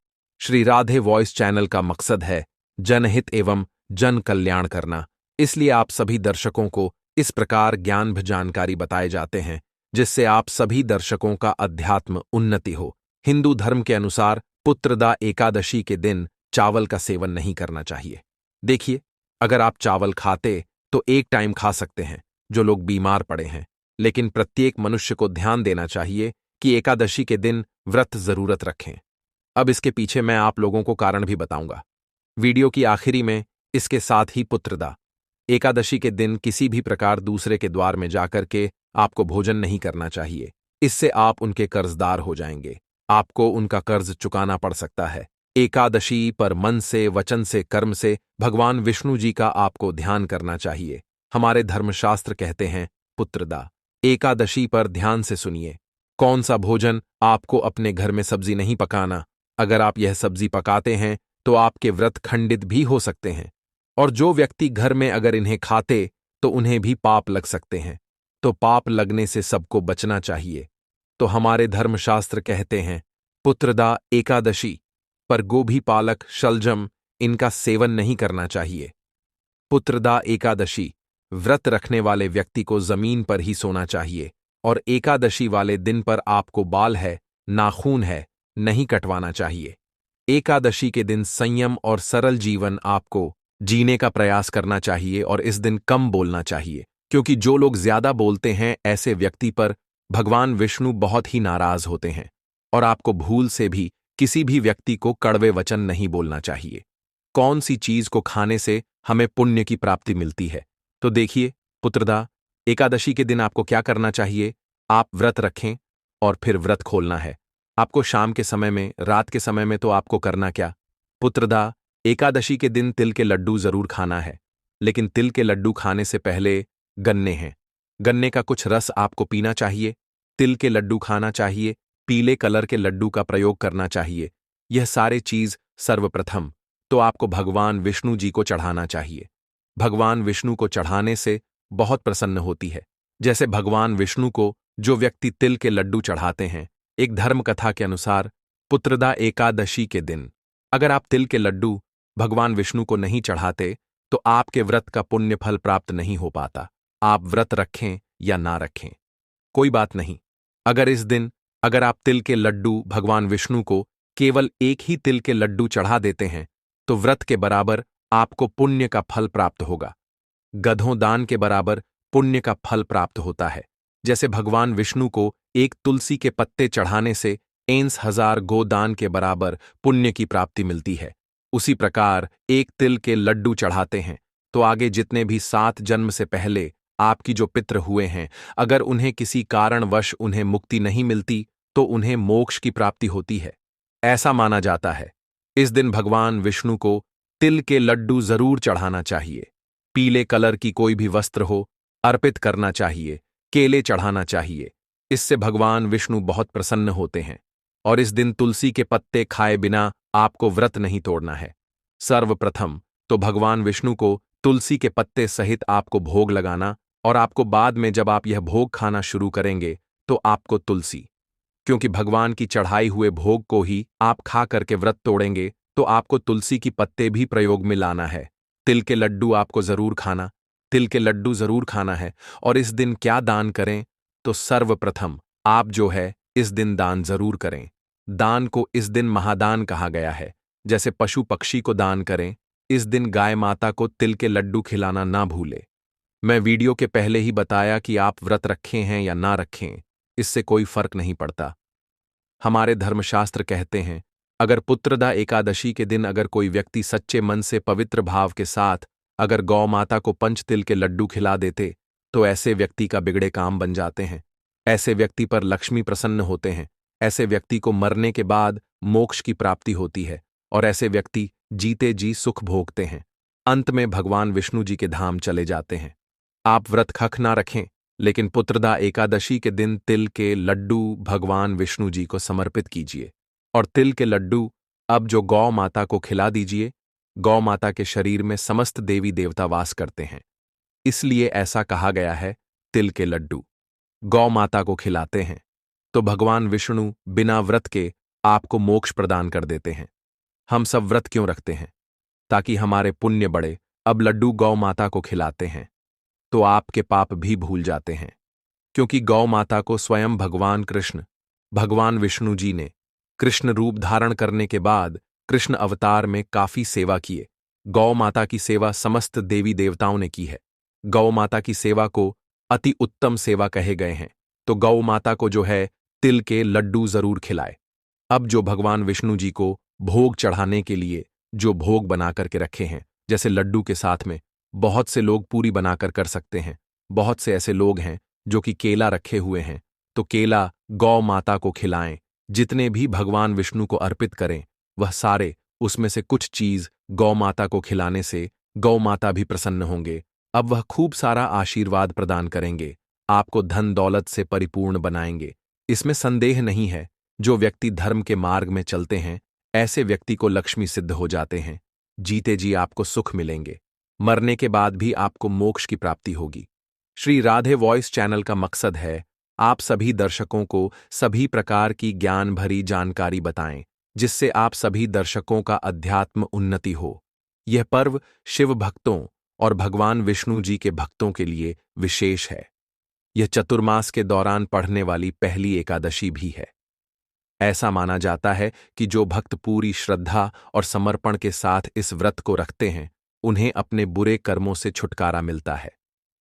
श्री राधे वॉइस चैनल का मकसद है जनहित एवं जन कल्याण करना। इसलिए आप सभी दर्शकों को इस प्रकार ज्ञानभ जानकारी बताए जाते हैं जिससे आप सभी दर्शकों का अध्यात्म उन्नति हो। हिंदू धर्म के अनुसार पुत्रदा एकादशी के दिन चावल का सेवन नहीं करना चाहिए। देखिए, अगर आप चावल खाते तो एक टाइम खा सकते हैं जो लोग बीमार पड़े हैं, लेकिन प्रत्येक मनुष्य को ध्यान देना चाहिए कि एकादशी के दिन व्रत जरूरत रखें। अब इसके पीछे मैं आप लोगों को कारण भी बताऊंगा वीडियो की आखिरी में। इसके साथ ही पुत्रदा एकादशी के दिन किसी भी प्रकार दूसरे के द्वार में जाकर के आपको भोजन नहीं करना चाहिए। इससे आप उनके कर्जदार हो जाएंगे, आपको उनका कर्ज चुकाना पड़ सकता है। एकादशी पर मन से, वचन से, कर्म से भगवान विष्णु जी का आपको ध्यान करना चाहिए। हमारे धर्मशास्त्र कहते हैं पुत्रदा एकादशी पर ध्यान से सुनिए। कौन सा भोजन आपको अपने घर में सब्जी नहीं पकाना। अगर आप यह सब्जी पकाते हैं तो आपके व्रत खंडित भी हो सकते हैं, और जो व्यक्ति घर में अगर इन्हें खाते तो उन्हें भी पाप लग सकते हैं। तो पाप लगने से सबको बचना चाहिए। तो हमारे धर्मशास्त्र कहते हैं पुत्रदा एकादशी पर गोभी, पालक, शलजम इनका सेवन नहीं करना चाहिए। पुत्रदा एकादशी व्रत रखने वाले व्यक्ति को जमीन पर ही सोना चाहिए, और एकादशी वाले दिन पर आपको बाल है, नाखून है, नहीं कटवाना चाहिए। एकादशी के दिन संयम और सरल जीवन आपको जीने का प्रयास करना चाहिए, और इस दिन कम बोलना चाहिए, क्योंकि जो लोग ज्यादा बोलते हैं ऐसे व्यक्ति पर भगवान विष्णु बहुत ही नाराज होते हैं। और आपको भूल से भी किसी भी व्यक्ति को कड़वे वचन नहीं बोलना चाहिए। कौन सी चीज को खाने से हमें पुण्य की प्राप्ति मिलती है? तो देखिए, पुत्रदा एकादशी के दिन आपको क्या करना चाहिए। आप व्रत रखें और फिर व्रत खोलना है। आपको शाम के समय में, रात के समय में तो आपको करना क्या, पुत्रदा एकादशी के दिन तिल के लड्डू जरूर खाना है। लेकिन तिल के लड्डू खाने से पहले गन्ने हैं, गन्ने का कुछ रस आपको पीना चाहिए। तिल के लड्डू खाना चाहिए, पीले कलर के लड्डू का प्रयोग करना चाहिए। यह सारे चीज सर्वप्रथम तो आपको भगवान विष्णु जी को चढ़ाना चाहिए। भगवान विष्णु को चढ़ाने से बहुत प्रसन्न होती है। जैसे भगवान विष्णु को जो व्यक्ति तिल के लड्डू चढ़ाते हैं, एक धर्म कथा के अनुसार पुत्रदा एकादशी के दिन अगर आप तिल के लड्डू भगवान विष्णु को नहीं चढ़ाते तो आपके व्रत का पुण्य फल प्राप्त नहीं हो पाता। आप व्रत रखें या ना रखें, कोई बात नहीं। अगर इस दिन अगर आप तिल के लड्डू भगवान विष्णु को केवल एक ही तिल के लड्डू चढ़ा देते हैं तो व्रत के बराबर आपको पुण्य का फल प्राप्त होगा। गधों दान के बराबर पुण्य का फल प्राप्त होता है। जैसे भगवान विष्णु को एक तुलसी के पत्ते चढ़ाने से 1000 गोदान के बराबर पुण्य की प्राप्ति मिलती है, उसी प्रकार एक तिल के लड्डू चढ़ाते हैं तो आगे जितने भी 7 जन्म से पहले आपकी जो पितृ हुए हैं, अगर उन्हें किसी कारणवश उन्हें मुक्ति नहीं मिलती तो उन्हें मोक्ष की प्राप्ति होती है, ऐसा माना जाता है। इस दिन भगवान विष्णु को तिल के लड्डू जरूर चढ़ाना चाहिए। पीले कलर की कोई भी वस्त्र हो अर्पित करना चाहिए, केले चढ़ाना चाहिए। इससे भगवान विष्णु बहुत प्रसन्न होते हैं। और इस दिन तुलसी के पत्ते खाए बिना आपको व्रत नहीं तोड़ना है। सर्वप्रथम तो भगवान विष्णु को तुलसी के पत्ते सहित आपको भोग लगाना, और आपको बाद में जब आप यह भोग खाना शुरू करेंगे तो आपको तुलसी, क्योंकि भगवान की चढ़ाई हुए भोग को ही आप खा करके व्रत तोड़ेंगे तो आपको तुलसी की पत्ते भी प्रयोग में लाना है। तिल के लड्डू आपको जरूर खाना, तिल के लड्डू जरूर खाना है। और इस दिन क्या दान करें, तो सर्वप्रथम आप जो है इस दिन दान जरूर करें। दान को इस दिन महादान कहा गया है। जैसे पशु पक्षी को दान करें, इस दिन गाय माता को तिल के लड्डू खिलाना ना भूले। मैं वीडियो के पहले ही बताया कि आप व्रत रखें हैं या ना रखें, इससे कोई फर्क नहीं पड़ता। हमारे धर्मशास्त्र कहते हैं अगर पुत्रदा एकादशी के दिन अगर कोई व्यक्ति सच्चे मन से पवित्र भाव के साथ अगर गौ माता को पंचतिल के लड्डू खिला देते तो ऐसे व्यक्ति का बिगड़े काम बन जाते हैं। ऐसे व्यक्ति पर लक्ष्मी प्रसन्न होते हैं। ऐसे व्यक्ति को मरने के बाद मोक्ष की प्राप्ति होती है, और ऐसे व्यक्ति जीते जी सुख भोगते हैं। अंत में भगवान विष्णु जी के धाम चले जाते हैं। आप व्रत खख ना रखें, लेकिन पुत्रदा एकादशी के दिन तिल के लड्डू भगवान विष्णु जी को समर्पित कीजिए और तिल के लड्डू अब जो गौ माता को खिला दीजिए। गौ माता के शरीर में समस्त देवी देवता वास करते हैं, इसलिए ऐसा कहा गया है, तिल के लड्डू गौ माता को खिलाते हैं तो भगवान विष्णु बिना व्रत के आपको मोक्ष प्रदान कर देते हैं। हम सब व्रत क्यों रखते हैं? ताकि हमारे पुण्य बढ़े। अब लड्डू गौ माता को खिलाते हैं तो आपके पाप भी भूल जाते हैं, क्योंकि गौ माता को स्वयं भगवान कृष्ण, भगवान विष्णु जी ने कृष्ण रूप धारण करने के बाद कृष्ण अवतार में काफी सेवा किए। गौ माता की सेवा समस्त देवी देवताओं ने की है। गौ माता की सेवा को अति उत्तम सेवा कहे गए हैं, तो गौ माता को जो है तिल के लड्डू जरूर खिलाए। अब जो भगवान विष्णु जी को भोग चढ़ाने के लिए जो भोग बना करके रखे हैं, जैसे लड्डू के साथ में बहुत से लोग पूरी बनाकर कर सकते हैं। बहुत से ऐसे लोग हैं जो कि केला रखे हुए हैं, तो केला गौ माता को खिलाएं। जितने भी भगवान विष्णु को अर्पित करें वह सारे, उसमें से कुछ चीज गौ माता को खिलाने से गौ माता भी प्रसन्न होंगे। अब वह खूब सारा आशीर्वाद प्रदान करेंगे, आपको धन दौलत से परिपूर्ण बनाएंगे। इसमें संदेह नहीं है। जो व्यक्ति धर्म के मार्ग में चलते हैं ऐसे व्यक्ति को लक्ष्मी सिद्ध हो जाते हैं। जीते जी आपको सुख मिलेंगे, मरने के बाद भी आपको मोक्ष की प्राप्ति होगी। श्री राधे वॉइस चैनल का मकसद है आप सभी दर्शकों को सभी प्रकार की ज्ञान भरी जानकारी बताएं, जिससे आप सभी दर्शकों का अध्यात्म उन्नति हो। यह पर्व शिव भक्तों और भगवान विष्णु जी के भक्तों के लिए विशेष है। यह चतुर्मास के दौरान पढ़ने वाली पहली एकादशी भी है। ऐसा माना जाता है कि जो भक्त पूरी श्रद्धा और समर्पण के साथ इस व्रत को रखते हैं उन्हें अपने बुरे कर्मों से छुटकारा मिलता है,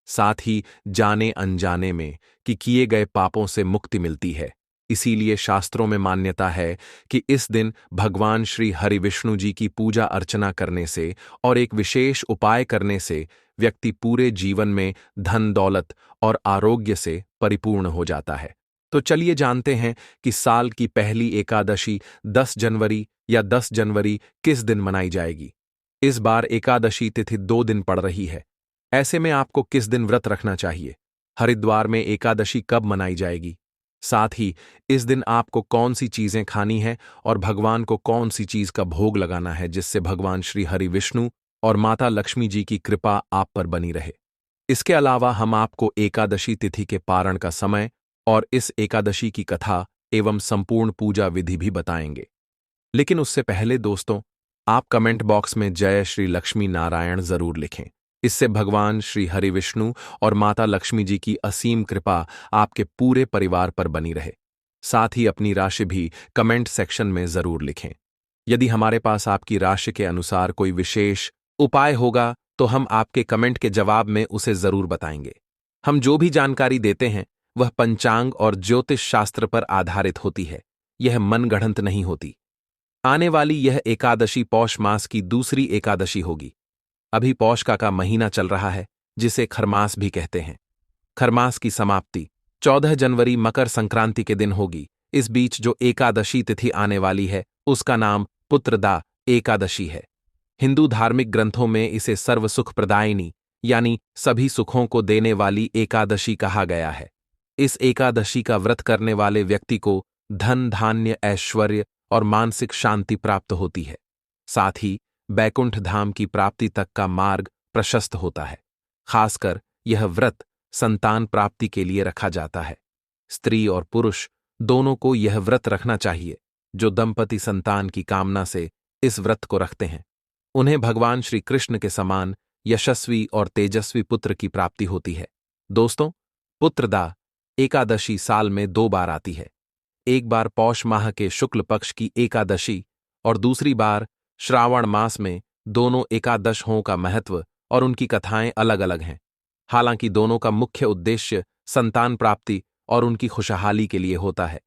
साथ ही जाने अनजाने में कि किए गए पापों से मुक्ति मिलती है। इसीलिए शास्त्रों में मान्यता है कि इस दिन भगवान श्री हरि विष्णु जी की पूजा अर्चना करने से और एक विशेष उपाय करने से व्यक्ति पूरे जीवन में धन दौलत और आरोग्य से परिपूर्ण हो जाता है। तो चलिए जानते हैं कि साल की पहली एकादशी 10 जनवरी या 10 जनवरी किस दिन मनाई जाएगी। इस बार एकादशी तिथि 2 दिन पड़ रही है। ऐसे में आपको किस दिन व्रत रखना चाहिए? हरिद्वार में एकादशी कब मनाई जाएगी? साथ ही इस दिन आपको कौन सी चीजें खानी है और भगवान को कौन सी चीज का भोग लगाना है जिससे भगवान श्री हरि विष्णु और माता लक्ष्मी जी की कृपा आप पर बनी रहे। इसके अलावा हम आपको एकादशी तिथि के पारण का समय और इस एकादशी की कथा एवं संपूर्ण पूजा विधि भी बताएंगे। लेकिन उससे पहले दोस्तों, आप कमेंट बॉक्स में जय श्री लक्ष्मी नारायण जरूर लिखें। इससे भगवान श्री हरि विष्णु और माता लक्ष्मी जी की असीम कृपा आपके पूरे परिवार पर बनी रहे। साथ ही अपनी राशि भी कमेंट सेक्शन में जरूर लिखें। यदि हमारे पास आपकी राशि के अनुसार कोई विशेष उपाय होगा तो हम आपके कमेंट के जवाब में उसे जरूर बताएंगे। हम जो भी जानकारी देते हैं वह पंचांग और ज्योतिष शास्त्र पर आधारित होती है, यह मनगढ़ंत नहीं होती। आने वाली यह एकादशी पौष मास की दूसरी एकादशी होगी। अभी पौष का महीना चल रहा है जिसे खरमास भी कहते हैं। खरमास की समाप्ति 14 जनवरी मकर संक्रांति के दिन होगी। इस बीच जो एकादशी तिथि आने वाली है उसका नाम पुत्रदा एकादशी है। हिंदू धार्मिक ग्रंथों में इसे सर्व सुख प्रदायिनी यानी सभी सुखों को देने वाली एकादशी कहा गया है। इस एकादशी का व्रत करने वाले व्यक्ति को धन धान्य ऐश्वर्य और मानसिक शांति प्राप्त होती है। साथ ही बैकुंठ धाम की प्राप्ति तक का मार्ग प्रशस्त होता है। खासकर यह व्रत संतान प्राप्ति के लिए रखा जाता है। स्त्री और पुरुष दोनों को यह व्रत रखना चाहिए। जो दंपति संतान की कामना से इस व्रत को रखते हैं उन्हें भगवान श्री कृष्ण के समान यशस्वी और तेजस्वी पुत्र की प्राप्ति होती है। दोस्तों, पुत्रदा एकादशी साल में 2 बार आती है। एक बार पौष माह के शुक्ल पक्ष की एकादशी और दूसरी बार श्रावण मास में। दोनों एकादशों का महत्व और उनकी कथाएं अलग अलग हैं। हालांकि दोनों का मुख्य उद्देश्य संतान प्राप्ति और उनकी खुशहाली के लिए होता है।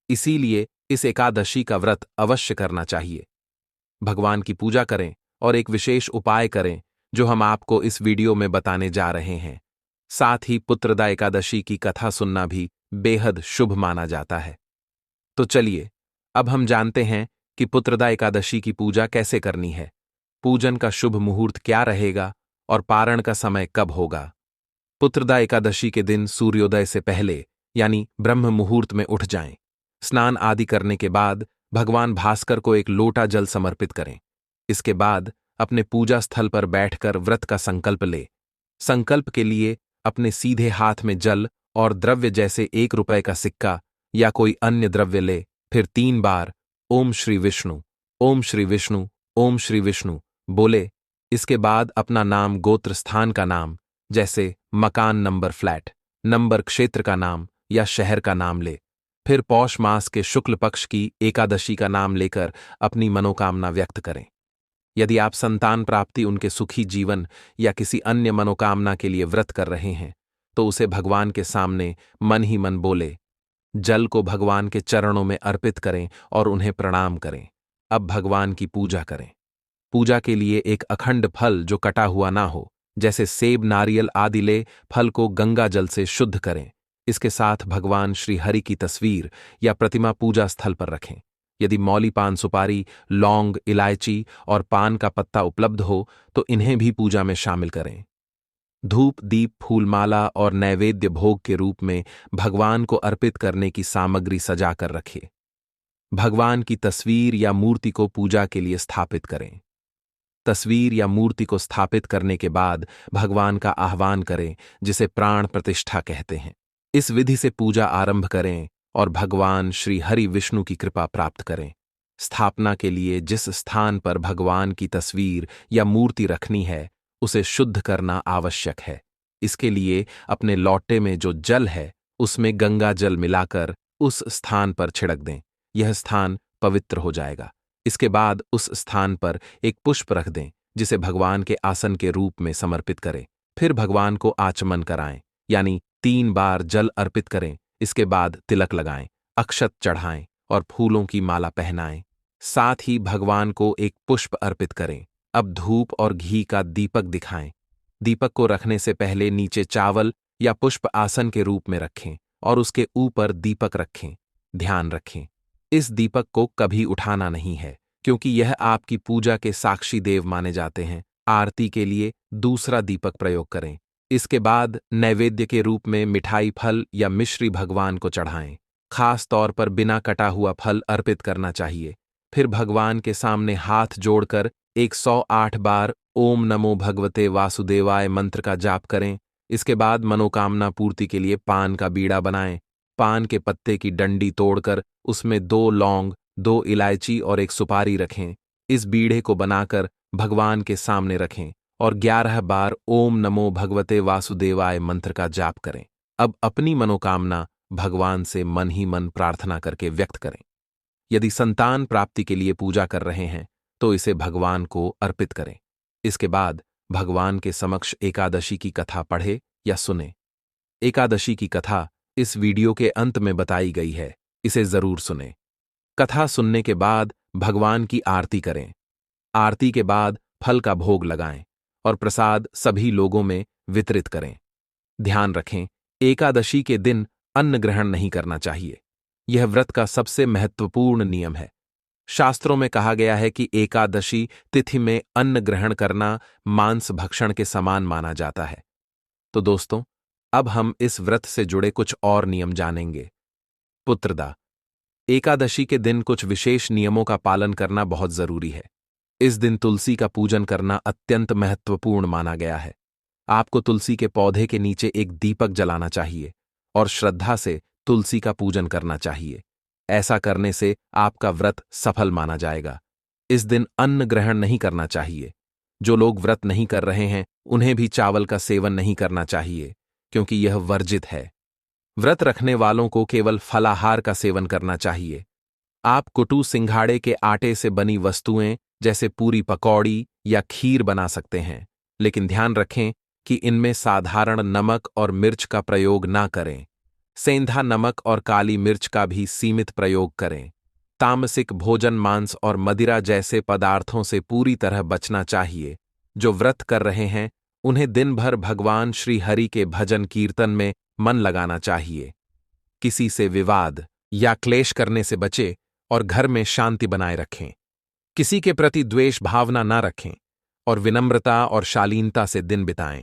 इसीलिए इस एकादशी का व्रत अवश्य करना चाहिए। भगवान की पूजा करें और एक विशेष उपाय करें जो हम आपको इस वीडियो में बताने जा रहे हैं। साथ ही पुत्रदा एकादशी की कथा सुनना भी बेहद शुभ माना जाता है। तो चलिए अब हम जानते हैं कि पुत्रदा एकादशी की पूजा कैसे करनी है, पूजन का शुभ मुहूर्त क्या रहेगा और पारण का समय कब होगा। पुत्रदा एकादशी के दिन सूर्योदय से पहले यानी ब्रह्म मुहूर्त में उठ जाएं। स्नान आदि करने के बाद भगवान भास्कर को एक लोटा जल समर्पित करें। इसके बाद अपने पूजा स्थल पर बैठकर व्रत का संकल्प ले। संकल्प के लिए अपने सीधे हाथ में जल और द्रव्य जैसे 1 रुपए का सिक्का या कोई अन्य द्रव्य ले। फिर 3 बार ओम श्री विष्णु, ओम श्री विष्णु, ओम श्री विष्णु बोले। इसके बाद अपना नाम, गोत्र, स्थान का नाम जैसे मकान नंबर, फ्लैट नंबर, क्षेत्र का नाम या शहर का नाम ले। फिर पौष मास के शुक्ल पक्ष की एकादशी का नाम लेकर अपनी मनोकामना व्यक्त करें। यदि आप संतान प्राप्ति, उनके सुखी जीवन या किसी अन्य मनोकामना के लिए व्रत कर रहे हैं तो उसे भगवान के सामने मन ही मन बोले। जल को भगवान के चरणों में अर्पित करें और उन्हें प्रणाम करें। अब भगवान की पूजा करें। पूजा के लिए एक अखंड फल जो कटा हुआ ना हो, जैसे सेब, नारियल आदि ले। फल को गंगा जल से शुद्ध करें। इसके साथ भगवान श्री हरि की तस्वीर या प्रतिमा पूजा स्थल पर रखें। यदि मौली, पान, सुपारी, लौंग, इलायची और पान का पत्ता उपलब्ध हो तो इन्हें भी पूजा में शामिल करें। धूप, दीप, फूलमाला और नैवेद्य भोग के रूप में भगवान को अर्पित करने की सामग्री सजाकर रखें। भगवान की तस्वीर या मूर्ति को पूजा के लिए स्थापित करें। तस्वीर या मूर्ति को स्थापित करने के बाद भगवान का आह्वान करें, जिसे प्राण प्रतिष्ठा कहते हैं। इस विधि से पूजा आरंभ करें और भगवान श्री हरि विष्णु की कृपा प्राप्त करें। स्थापना के लिए जिस स्थान पर भगवान की तस्वीर या मूर्ति रखनी है उसे शुद्ध करना आवश्यक है। इसके लिए अपने लौटे में जो जल है उसमें गंगा जल मिलाकर उस स्थान पर छिड़क दें। यह स्थान पवित्र हो जाएगा। इसके बाद उस स्थान पर एक पुष्प रख दें, जिसे भगवान के आसन के रूप में समर्पित करें। फिर भगवान को आचमन कराएं, यानी 3 बार जल अर्पित करें। इसके बाद तिलक लगाएं, अक्षत चढ़ाएं और फूलों की माला पहनाएं। साथ ही भगवान को एक पुष्प अर्पित करें। अब धूप और घी का दीपक दिखाएं। दीपक को रखने से पहले नीचे चावल या पुष्प आसन के रूप में रखें और उसके ऊपर दीपक रखें। ध्यान रखें, इस दीपक को कभी उठाना नहीं है, क्योंकि यह आपकी पूजा के साक्षी देव माने जाते हैं। आरती के लिए दूसरा दीपक प्रयोग करें। इसके बाद नैवेद्य के रूप में मिठाई, फल या मिश्री भगवान को चढ़ाएं। खास तौर पर बिना कटा हुआ फल अर्पित करना चाहिए। फिर भगवान के सामने हाथ जोड़कर 108 बार ओम नमो भगवते वासुदेवाय मंत्र का जाप करें। इसके बाद मनोकामना पूर्ति के लिए पान का बीड़ा बनाएं। पान के पत्ते की डंडी तोड़कर उसमें 2 लौंग, 2 इलायची और 1 सुपारी रखें। इस बीड़े को बनाकर भगवान के सामने रखें और 11 बार ओम नमो भगवते वासुदेवाय मंत्र का जाप करें। अब अपनी मनोकामना भगवान से मन ही मन प्रार्थना करके व्यक्त करें। यदि संतान प्राप्ति के लिए पूजा कर रहे हैं तो इसे भगवान को अर्पित करें। इसके बाद भगवान के समक्ष एकादशी की कथा पढ़े या सुने। एकादशी की कथा इस वीडियो के अंत में बताई गई है, इसे जरूर सुने। कथा सुनने के बाद भगवान की आरती करें। आरती के बाद फल का भोग लगाएं और प्रसाद सभी लोगों में वितरित करें। ध्यान रखें, एकादशी के दिन अन्न ग्रहण नहीं करना चाहिए। यह व्रत का सबसे महत्वपूर्ण नियम है। शास्त्रों में कहा गया है कि एकादशी तिथि में अन्न ग्रहण करना मांस भक्षण के समान माना जाता है। तो दोस्तों, अब हम इस व्रत से जुड़े कुछ और नियम जानेंगे। पुत्रदा एकादशी के दिन कुछ विशेष नियमों का पालन करना बहुत जरूरी है। इस दिन तुलसी का पूजन करना अत्यंत महत्वपूर्ण माना गया है। आपको तुलसी के पौधे के नीचे एक दीपक जलाना चाहिए और श्रद्धा से तुलसी का पूजन करना चाहिए। ऐसा करने से आपका व्रत सफल माना जाएगा। इस दिन अन्न ग्रहण नहीं करना चाहिए। जो लोग व्रत नहीं कर रहे हैं उन्हें भी चावल का सेवन नहीं करना चाहिए, क्योंकि यह वर्जित है। व्रत रखने वालों को केवल फलाहार का सेवन करना चाहिए। आप कुटू सिंघाड़े के आटे से बनी वस्तुएं जैसे पूरी, पकौड़ी या खीर बना सकते हैं, लेकिन ध्यान रखें कि इनमें साधारण नमक और मिर्च का प्रयोग ना करें। सेंधा नमक और काली मिर्च का भी सीमित प्रयोग करें। तामसिक भोजन, मांस और मदिरा जैसे पदार्थों से पूरी तरह बचना चाहिए। जो व्रत कर रहे हैं उन्हें दिन भर भगवान श्री हरि के भजन कीर्तन में मन लगाना चाहिए। किसी से विवाद या क्लेश करने से बचे और घर में शांति बनाए रखें। किसी के प्रति द्वेष भावना ना रखें और विनम्रता और शालीनता से दिन बिताएं।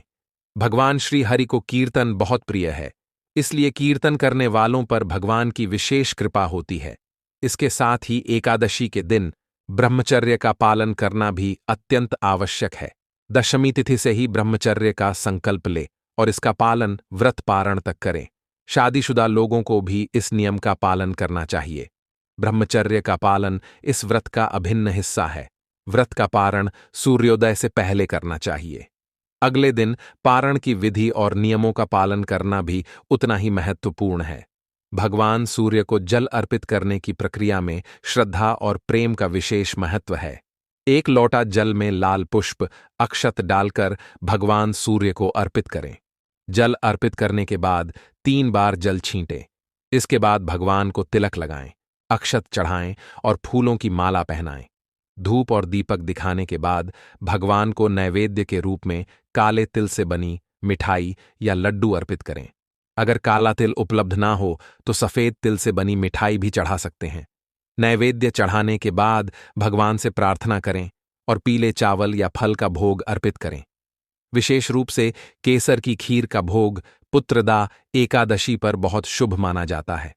भगवान श्री हरि को कीर्तन बहुत प्रिय है, इसलिए कीर्तन करने वालों पर भगवान की विशेष कृपा होती है। इसके साथ ही एकादशी के दिन ब्रह्मचर्य का पालन करना भी अत्यंत आवश्यक है। दशमी तिथि से ही ब्रह्मचर्य का संकल्प ले और इसका पालन व्रत पारण तक करें। शादीशुदा लोगों को भी इस नियम का पालन करना चाहिए। ब्रह्मचर्य का पालन इस व्रत का अभिन्न हिस्सा है। व्रत का पारण सूर्योदय से पहले करना चाहिए। अगले दिन पारण की विधि और नियमों का पालन करना भी उतना ही महत्वपूर्ण है। भगवान सूर्य को जल अर्पित करने की प्रक्रिया में श्रद्धा और प्रेम का विशेष महत्व है। एक लोटा जल में लाल पुष्प अक्षत डालकर भगवान सूर्य को अर्पित करें। जल अर्पित करने के बाद 3 बार जल छींटें। इसके बाद भगवान को तिलक लगाएं, अक्षत चढ़ाएं और फूलों की माला पहनाएं। धूप और दीपक दिखाने के बाद भगवान को नैवेद्य के रूप में काले तिल से बनी मिठाई या लड्डू अर्पित करें। अगर काला तिल उपलब्ध ना हो तो सफेद तिल से बनी मिठाई भी चढ़ा सकते हैं। नैवेद्य चढ़ाने के बाद भगवान से प्रार्थना करें और पीले चावल या फल का भोग अर्पित करें। विशेष रूप से केसर की खीर का भोग पुत्रदा एकादशी पर बहुत शुभ माना जाता है।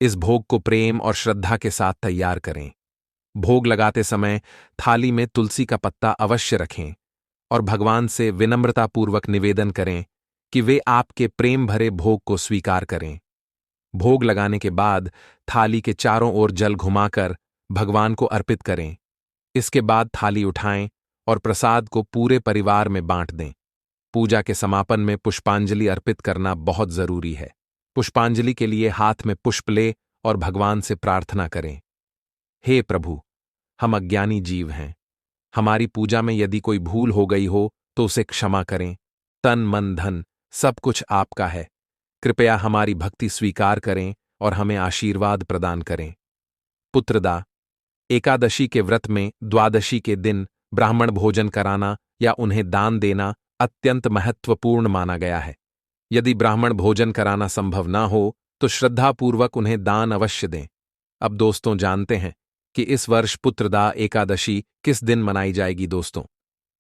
इस भोग को प्रेम और श्रद्धा के साथ तैयार करें। भोग लगाते समय थाली में तुलसी का पत्ता अवश्य रखें और भगवान से विनम्रतापूर्वक निवेदन करें कि वे आपके प्रेम भरे भोग को स्वीकार करें। भोग लगाने के बाद थाली के चारों ओर जल घुमाकर भगवान को अर्पित करें। इसके बाद थाली उठाएं और प्रसाद को पूरे परिवार में बांट दें। पूजा के समापन में पुष्पांजलि अर्पित करना बहुत जरूरी है। पुष्पांजलि के लिए हाथ में पुष्प ले और भगवान से प्रार्थना करें, हे प्रभु, हम अज्ञानी जीव हैं। हमारी पूजा में यदि कोई भूल हो गई हो तो उसे क्षमा करें। तन मन धन सब कुछ आपका है। कृपया हमारी भक्ति स्वीकार करें और हमें आशीर्वाद प्रदान करें। पुत्रदा एकादशी के व्रत में द्वादशी के दिन ब्राह्मण भोजन कराना या उन्हें दान देना अत्यंत महत्वपूर्ण माना गया है। यदि ब्राह्मण भोजन कराना संभव ना हो तो श्रद्धापूर्वक उन्हें दान अवश्य दें। अब दोस्तों जानते हैं कि इस वर्ष पुत्रदा एकादशी किस दिन मनाई जाएगी। दोस्तों,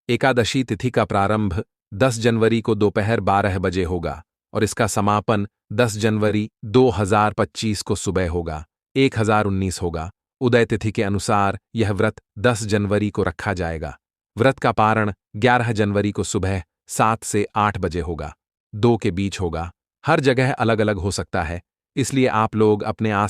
एकादशी तिथि का प्रारंभ 10 जनवरी को दोपहर 12 बजे होगा और इसका समापन 10 जनवरी 2025 को सुबह होगा 1019 होगा। उदय तिथि के अनुसार यह व्रत 10 जनवरी को रखा जाएगा। व्रत का पारण 11 जनवरी को सुबह 7 से 8 बजे होगा, 2 के बीच होगा। हर जगह अलग अलग हो सकता है, इसलिए आप लोग अपने आस